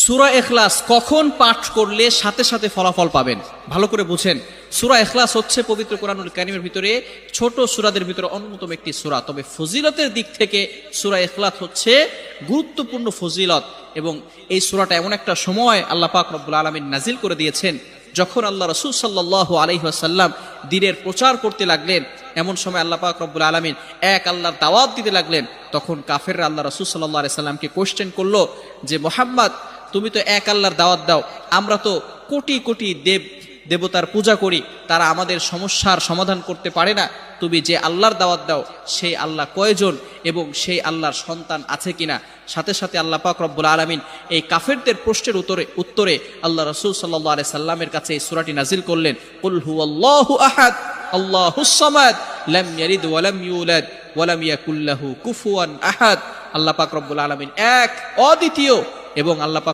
সূরা ইখলাস কখন পাঠ করলে সাথে সাথে ফলাফল পাবেন? ভালো করে বুঝেন। সূরা ইখলাস হচ্ছে পবিত্র কোরআনুল কারীমের ভিতরে ছোট সূরাদের ভিতরে অন্যতম একটি সূরা। তবে ফজিলতের দিক থেকে সূরা ইখলাস হচ্ছে গুরুত্বপূর্ণ ফজিলত, এবং এই সূরাটা এমন একটা সময় আল্লাহ পাক রব্বুল আলামিন নাজিল করে দিয়েছেন যখন আল্লাহ রাসূল সাল্লাল্লাহু আলাইহি ওয়াসাল্লাম দ্বীনের প্রচার করতে লাগলেন। এমন সময় আল্লাহ পাক রব্বুল আলামিন এক আল্লাহর দাওয়াত দিতে লাগলেন। তখন কাফেররা আল্লাহ রাসূল সাল্লাল্লাহু আলাইহি সাল্লামকে কোশ্চেন করলো যে, মুহাম্মদ, তুমি তো এক আল্লাহর দাওয়াত দাও, আমরা তো কোটি কোটি দেবতার পূজা করি, তারা আমাদের সমস্যার সমাধান করতে পারে না। তুমি যে আল্লাহর দাওয়াত দাও সেই আল্লাহ কয়জন এবং সেই আল্লাহর সন্তান আছে কিনা? সাথে সাথে আল্লাহ পাক রব্বুল আলামিন এই কাফেরদের প্রশ্নের উত্তরে আল্লাহ রাসূল সাল্লাল্লাহু আলাইহি সাল্লামের কাছে এই সূরাটি নাজিল করলেন, কুল হুয়াল্লাহু আহাদ আল্লাহুস সামাদ লাম ইয়ালিদ ওয়া লাম ইউলাদ ওয়া লাম ইয়াকুল লাহু কুফুয়ান আহাদ। আল্লাহ পাক রব্বুল আলামিন এক, অদ্বিতীয়, এবং আল্লাহ পাক